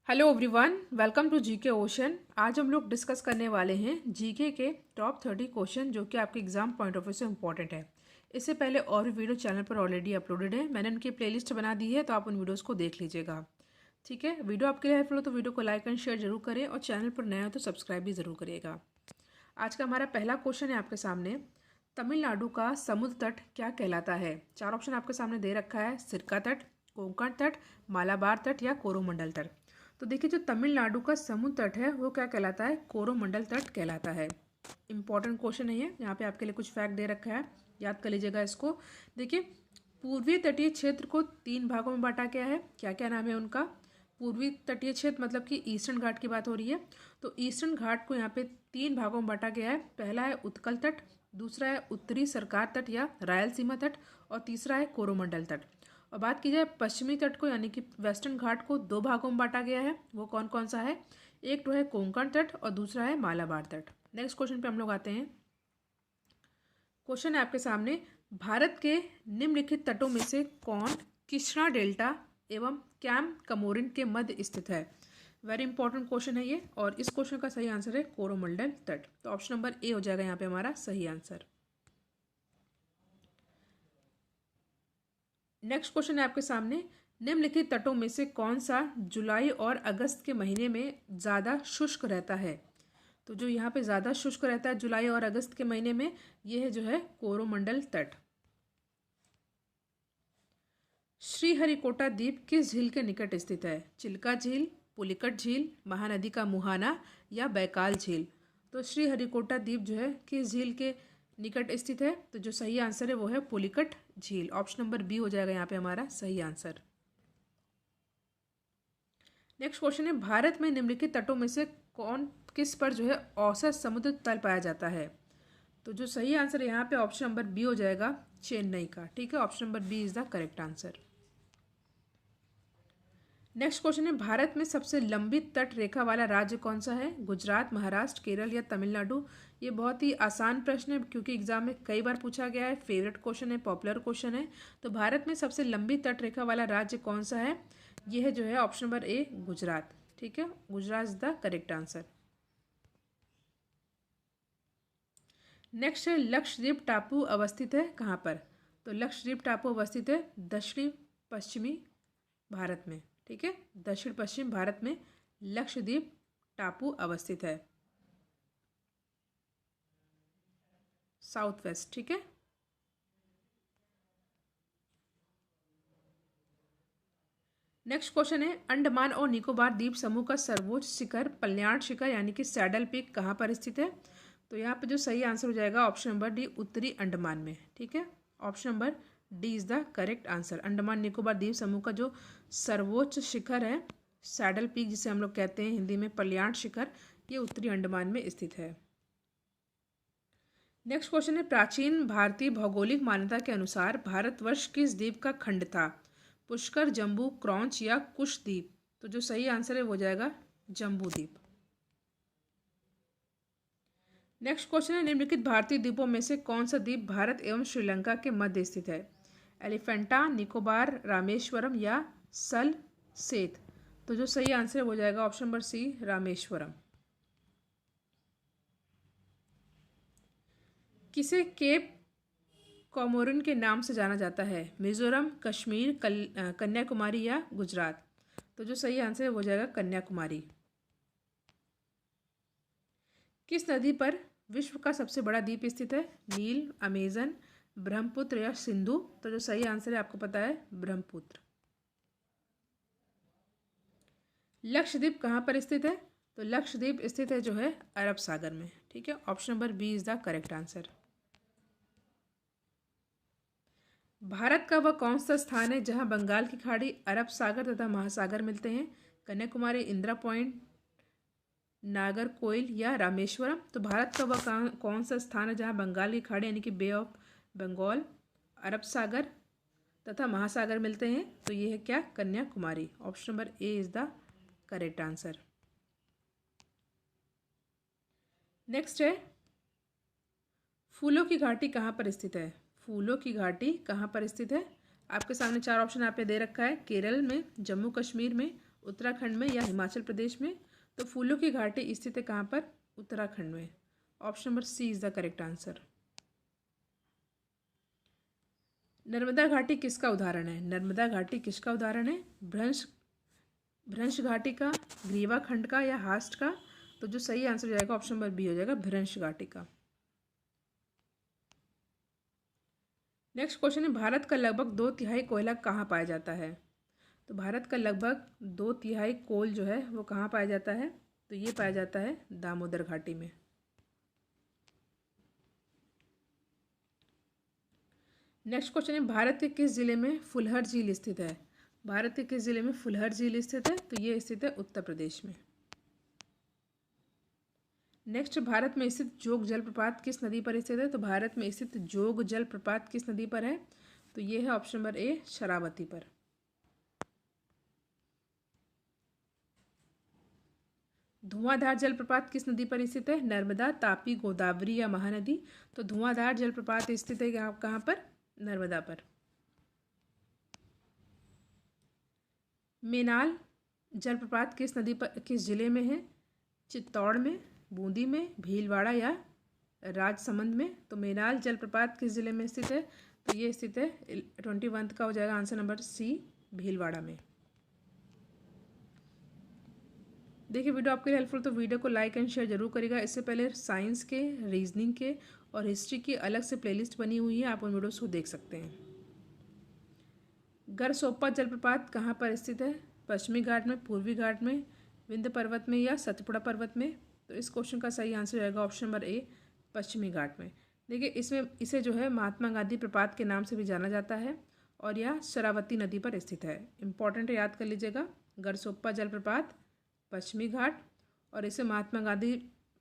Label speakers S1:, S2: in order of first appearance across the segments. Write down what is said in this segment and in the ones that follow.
S1: Hello everyone, welcome to GK Ocean. आज हम लोग डिस्कस करने वाले हैं जीके के टॉप 30 क्वेश्चन जो कि आपके एग्जाम पॉइंट ऑफ व्यू से इंपॉर्टेंट है। इससे पहले और भी वीडियो चैनल पर ऑलरेडी अपलोडेड है, मैंने उनकी प्लेलिस्ट बना दी है, तो आप उन वीडियोस को देख लीजिएगा। ठीक है, वीडियो आपके लिए हेल्पफुल हो तो वीडियो को लाइक एंड शेयर जरूर करें और चैनल पर नया हो तो सब्सक्राइब भी जरूर करिएगा। आज का हमारा पहला क्वेश्चन है आपके सामने, तमिलनाडु का समुद्र तट क्या कहलाता है। चार ऑप्शन आपके सामने दे रखा है, सिरका तट, कोंकण तट, मालाबार तट या कोरोमंडल तट। तो देखिए, जो तमिलनाडु का समुद्र तट है वो क्या कहलाता है, कोरोमंडल तट कहलाता है। इंपॉर्टेंट क्वेश्चन है ये, यहाँ पे आपके लिए कुछ फैक्ट दे रखा है, याद कर लीजिएगा इसको। देखिए, पूर्वी तटीय क्षेत्र को 3 भागों में बांटा गया है। क्या क्या नाम है उनका? पूर्वी तटीय क्षेत्र मतलब कि ईस्टर्न घाट की बात हो रही है, तो ईस्टर्न घाट को यहाँ पे 3 भागों में बांटा गया है। पहला है उत्कल तट, दूसरा है उत्तरी सरकार तट या रायलसीमा तट, और तीसरा है कोरोमंडल तट। और बात की जाए पश्चिमी तट को यानी कि वेस्टर्न घाट को 2 भागों में बांटा गया है। वो कौन कौन सा है? एक तो है कोंकण तट और दूसरा है मालाबार तट। नेक्स्ट क्वेश्चन पे हम लोग आते हैं। क्वेश्चन है आपके सामने, भारत के निम्नलिखित तटों में से कौन कृष्णा डेल्टा एवं कैम कमोरिन के मध्य स्थित है? वेरी इंपॉर्टेंट क्वेश्चन है ये, और इस क्वेश्चन का सही आंसर है कोरोमंडल तट। तो ऑप्शन नंबर ए हो जाएगा यहाँ पे हमारा सही आंसर। नेक्स्ट क्वेश्चन है आपके सामने, निम्नलिखित तटों में से कौन सा जुलाई और अगस्त के महीने में ज़्यादा शुष्क रहता है? तो जो यहाँ पे ज़्यादा शुष्क रहता है जुलाई और अगस्त के महीने में, ये है जो है कोरोमंडल तट। श्रीहरिकोटा द्वीप किस झील के निकट स्थित है? चिल्का झील, पुलिकट झील, महानदी का मुहाना या बैकाल झील। तो श्रीहरिकोटा द्वीप जो है किस झील के निकट स्थित है? तो जो सही आंसर है वो है पुलिकट झील। ऑप्शन नंबर बी हो जाएगा यहाँ पे हमारा सही आंसर। नेक्स्ट क्वेश्चन है, भारत में निम्नलिखित तटों में से किस पर जो है औसत समुद्र तल पाया जाता है? तो जो सही आंसर है यहाँ पे ऑप्शन नंबर बी हो जाएगा चेन्नई का। ठीक है, option number B is the correct answer. Next question है, भारत में सबसे लंबी तट रेखा वाला राज्य कौन सा है? गुजरात, महाराष्ट्र, केरल या तमिलनाडु। ये बहुत ही आसान प्रश्न है क्योंकि एग्जाम में कई बार पूछा गया है, फेवरेट क्वेश्चन है, पॉपुलर क्वेश्चन है। तो भारत में सबसे लंबी तट रेखा वाला राज्य कौन सा है? ये है जो है ऑप्शन नंबर ए गुजरात। ठीक है, Gujarat is the correct answer. Next है, लक्षद्वीप टापू अवस्थित है कहाँ पर? तो लक्षद्वीप टापू अवस्थित है दक्षिणी पश्चिमी भारत में। ठीक है, दक्षिण पश्चिम भारत में लक्षद्वीप टापू अवस्थित है, साउथ वेस्ट। ठीक है, नेक्स्ट क्वेश्चन है, अंडमान और निकोबार द्वीप समूह का सर्वोच्च शिखर कल्याण शिखर यानी कि सैडल पीक कहाँ पर स्थित है? तो यहाँ पे जो सही आंसर हो जाएगा ऑप्शन नंबर डी, उत्तरी अंडमान में। ठीक है, option number D is the correct answer. Andaman Nicobar द्वीप समूह का जो सर्वोच्च शिखर है, सैडल पीक जिसे हम लोग कहते हैं हिंदी में कल्याण शिखर, ये उत्तरी अंडमान में स्थित है। नेक्स्ट क्वेश्चन है, प्राचीन भारतीय भौगोलिक मान्यता के अनुसार भारतवर्ष किस द्वीप का खंड था? पुष्कर, जम्बू, क्रॉन्च या कुशद्वीप। तो जो सही आंसर है वो जाएगा जम्बू द्वीप। नेक्स्ट क्वेश्चन है, निम्नलिखित भारतीय द्वीपों में से कौन सा द्वीप भारत एवं श्रीलंका के मध्य स्थित है? एलिफेंटा, निकोबार, रामेश्वरम या सल सेत। तो जो सही आंसर है वो जाएगा ऑप्शन नंबर सी, रामेश्वरम। किसे केप कॉमोरिन के नाम से जाना जाता है? मिजोरम, कश्मीर, कन्याकुमारी या गुजरात। तो जो सही आंसर है वो जाएगा कन्याकुमारी। किस नदी पर विश्व का सबसे बड़ा द्वीप स्थित है? नील, अमेजन, ब्रह्मपुत्र या सिंधु। तो जो सही आंसर है आपको पता है ब्रह्मपुत्र। लक्षद्वीप कहाँ पर स्थित है? तो लक्षद्वीप स्थित है जो है अरब सागर में। ठीक है, option number B is the correct answer. Bharat का वह कौन सा स्थान है जहां बंगाल की खाड़ी, अरब सागर तथा महासागर मिलते हैं? कन्याकुमारी, इंदिरा पॉइंट, नागरकोइल या रामेश्वरम। तो भारत का वह कौन सा स्थान है जहां बंगाल की खाड़ी यानी कि बे ऑफ बंगाल, अरब सागर तथा महासागर मिलते हैं? तो ये है क्या, Kanyakumari. Option number A is the correct answer. Next है, फूलों की घाटी कहाँ पर स्थित है? फूलों की घाटी कहाँ पर स्थित है? आपके सामने चार ऑप्शन यहाँ पे दे रखा है, केरल में, जम्मू कश्मीर में, उत्तराखंड में या हिमाचल प्रदेश में? तो फूलों की घाटी स्थित है कहाँ पर? उत्तराखंड में। Option number C is the correct answer. Narmada घाटी किसका उदाहरण है? नर्मदा घाटी किसका उदाहरण है? भ्रंश घाटी का, ग्रीवा खंड का या हास्ट का? तो जो सही आंसर हो जाएगा ऑप्शन नंबर बी हो जाएगा, भ्रंश घाटी का। नेक्स्ट क्वेश्चन है, भारत का लगभग 2/3 कोयला कहाँ पाया जाता है? तो भारत का लगभग 2/3 कोल जो है वो कहाँ पाया जाता है? तो ये पाया जाता है दामोदर घाटी में। नेक्स्ट क्वेश्चन है, भारत के किस जिले में फुलहर झील स्थित है? भारत के किस जिले में फुलहर झील स्थित है? तो ये स्थित है उत्तर प्रदेश में। नेक्स्ट, भारत में स्थित जोग जलप्रपात किस नदी पर स्थित है? तो भारत में स्थित जोग जलप्रपात किस नदी पर है? तो ये है ऑप्शन नंबर ए, शरावती पर। धुआंधार जलप्रपात किस नदी पर स्थित है? नर्मदा, तापी, गोदावरी या महानदी? तो धुआंधार जलप्रपात स्थित है कहाँ पर? नर्मदा पर। मेनाल जलप्रपात किस नदी पर, किस जिले में है? चित्तौड़ में, बूंदी में, भीलवाड़ा या राजसमंद में? तो मेनाल जलप्रपात किस जिले में स्थित है? तो ये स्थित है 21 का हो जाएगा आंसर नंबर सी, भीलवाड़ा में। देखिए वीडियो आपके लिए हेल्पफुल तो वीडियो को लाइक एंड शेयर जरूर करिएगा। इससे पहले साइंस के, रीजनिंग के और हिस्ट्री की अलग से प्लेलिस्ट बनी हुई है, आप उन वीडियोस को देख सकते हैं। गरसोप्पा जलप्रपात कहाँ पर स्थित है? पश्चिमी घाट में, पूर्वी घाट में, विंध्य पर्वत में या सतपुड़ा पर्वत में? तो इस क्वेश्चन का सही आंसर रहेगा ऑप्शन नंबर ए, पश्चिमी घाट में। देखिए इसमें इसे जो है महात्मा गांधी प्रपात के नाम से भी जाना जाता है और यह शरावती नदी पर स्थित है। इंपॉर्टेंट है, याद कर लीजिएगा, गरसोप्पा जलप्रपात पश्चिमी घाट और इसे महात्मा गांधी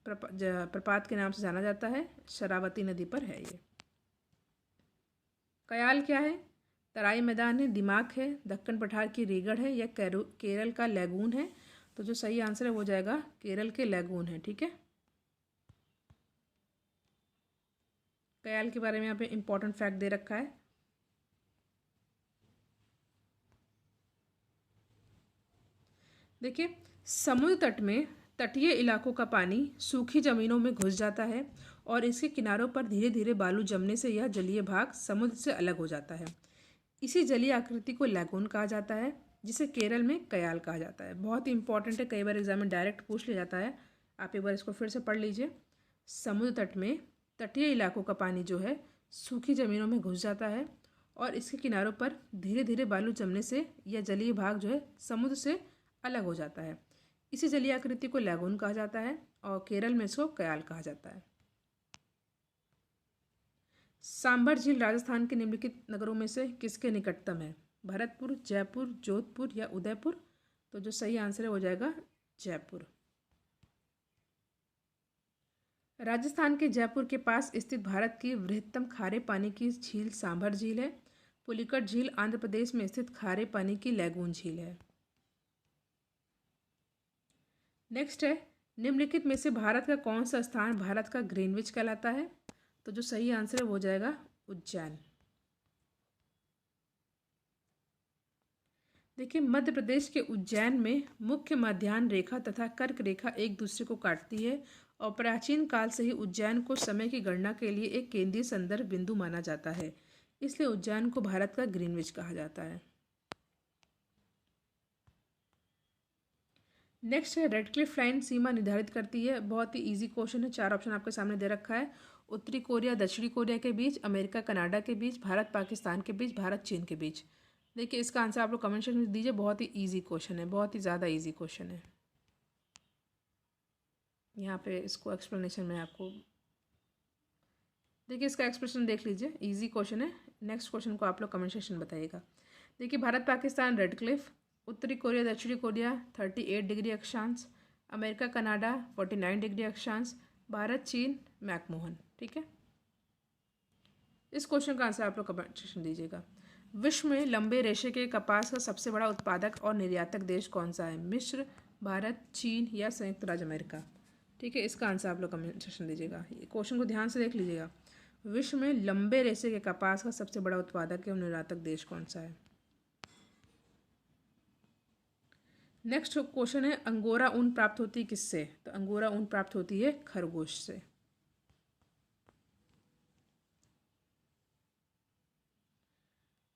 S1: प्रपात के नाम से जाना जाता है, शरावती नदी पर है ये। कयाल क्या है? तराई मैदान है, दिमाग है, दक्कन पठार की रेगड़ है या केरल का लैगून है? तो जो सही आंसर है वो जाएगा केरल के लैगून है। ठीक है, कयाल के बारे में यहाँ पे इंपॉर्टेंट फैक्ट दे रखा है। देखिए समुद्र तट में तटीय इलाकों का पानी सूखी जमीनों में घुस जाता है और इसके किनारों पर धीरे धीरे बालू जमने से यह जलीय भाग समुद्र से अलग हो जाता है। इसी जलीय आकृति को लैगून कहा जाता है, जिसे केरल में कयाल कहा जाता है। बहुत ही इंपॉर्टेंट है, कई बार एग्जाम में डायरेक्ट पूछ लिया जाता है, आप एक बार इसको फिर से पढ़ लीजिए। समुद्र तट में तटीय इलाकों का पानी जो है सूखी जमीनों में घुस जाता है और इसके किनारों पर धीरे धीरे बालू जमने से यह जलीय भाग जो है समुद्र से अलग हो जाता है। इसी जलीय आकृति को लैगून कहा जाता है और केरल में इसको कयाल कहा जाता है। सांभर झील राजस्थान के निम्नलिखित नगरों में से किसके निकटतम है? भरतपुर, जयपुर, जोधपुर या उदयपुर? तो जो सही आंसर है वो जाएगा जयपुर। राजस्थान के जयपुर के पास स्थित भारत की वृहत्तम खारे पानी की झील सांभर झील है। पुलिकट झील आंध्र प्रदेश में स्थित खारे पानी की लैगून झील है। नेक्स्ट है, निम्नलिखित में से भारत का कौन सा स्थान भारत का ग्रीनविच कहलाता है? तो जो सही आंसर है वो जाएगा उज्जैन। देखिए मध्य प्रदेश के उज्जैन में मुख्य मध्याह्न रेखा तथा कर्क रेखा एक दूसरे को काटती है और प्राचीन काल से ही उज्जैन को समय की गणना के लिए एक केंद्रीय संदर्भ बिंदु माना जाता है, इसलिए उज्जैन को भारत का ग्रीनविच कहा जाता है। नेक्स्ट है, रेडक्लिफ लाइन सीमा निर्धारित करती है। बहुत ही इजी क्वेश्चन है, 4 ऑप्शन आपके सामने दे रखा है। उत्तरी कोरिया दक्षिणी कोरिया के बीच, अमेरिका कनाडा के बीच, भारत पाकिस्तान के बीच, भारत चीन के बीच। देखिए इसका आंसर आप लोग कमेंट सेक्शन में दीजिए। बहुत ही इजी क्वेश्चन है, बहुत ही ज़्यादा इजी क्वेश्चन है। यहाँ पे इसको एक्सप्लेनेशन में आपको देखिए इसका एक्सप्रेशन देख लीजिए, इजी क्वेश्चन है। नेक्स्ट क्वेश्चन को आप लोग कमेंट सेक्शन में बताइएगा। देखिए भारत पाकिस्तान रेडक्लिफ, उत्तरी कोरिया दक्षिणी कोरिया 38 डिग्री अक्षांश, अमेरिका कनाडा 49 डिग्री अक्षांश, भारत चीन मैकमोहन। ठीक है, इस क्वेश्चन का आंसर आप लोग कमेंट सेक्शन दीजिएगा। विश्व में लंबे रेशे के कपास का सबसे बड़ा उत्पादक और निर्यातक देश कौन सा है? मिस्र, भारत, चीन या संयुक्त राज्य अमेरिका? ठीक है, इसका आंसर आप लोग कमेंट सेक्शन दीजिएगा। ये क्वेश्चन को ध्यान से देख लीजिएगा। विश्व में लंबे रेशे के कपास का सबसे बड़ा उत्पादक एवं निर्यातक देश कौन सा है? नेक्स्ट क्वेश्चन है, अंगोरा ऊन प्राप्त होती है किससे? तो अंगोरा ऊन प्राप्त होती है खरगोश से।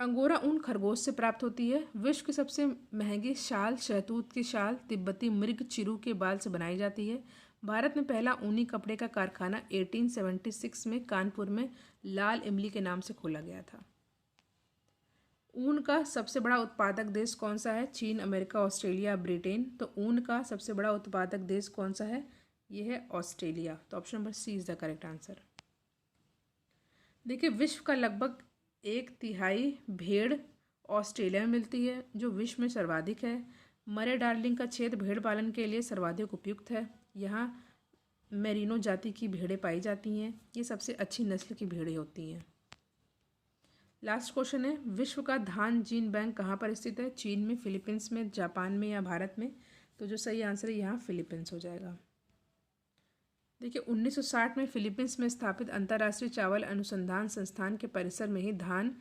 S1: अंगोरा ऊन खरगोश से प्राप्त होती है। विश्व की सबसे महंगी शाल शहतूत की शाल तिब्बती मृग चिरू के बाल से बनाई जाती है। भारत में पहला ऊनी कपड़े का कारखाना 1876 में कानपुर में लाल इमली के नाम से खोला गया था। ऊन का सबसे बड़ा उत्पादक देश कौन सा है? चीन, अमेरिका, ऑस्ट्रेलिया, ब्रिटेन। तो ऊन का सबसे बड़ा उत्पादक देश कौन सा है? यह है ऑस्ट्रेलिया। तो option number C is the correct answer. देखिए, विश्व का लगभग 1/3 भेड़ ऑस्ट्रेलिया में मिलती है, जो विश्व में सर्वाधिक है। मरे डार्लिंग का क्षेत्र भेड़ पालन के लिए सर्वाधिक उपयुक्त है। यहाँ मेरिनो जाति की भेड़ें पाई जाती हैं। ये सबसे अच्छी नस्ल की भेड़ें होती हैं। लास्ट क्वेश्चन है, विश्व का धान जीन बैंक कहाँ पर स्थित है? चीन में, फिलीपींस में, जापान में या भारत में? तो जो सही आंसर है यहाँ फिलीपींस हो जाएगा। देखिए, 1960 में फिलीपींस में स्थापित अंतर्राष्ट्रीय चावल अनुसंधान संस्थान के परिसर में ही धान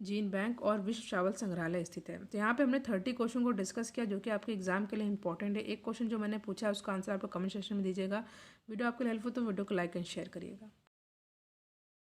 S1: जीन बैंक और विश्व चावल संग्रहालय स्थित है। तो यहाँ पे हमने 30 क्वेश्चन को डिस्कस किया, जो कि आपके एग्जाम के लिए इंपॉर्टेंट है। एक क्वेश्चन जो मैंने पूछा है उसका आंसर आप लोग कमेंट सेक्शन में दीजिएगा। वीडियो आपको हेल्पफुल तो वीडियो को लाइक एंड शेयर करिएगा।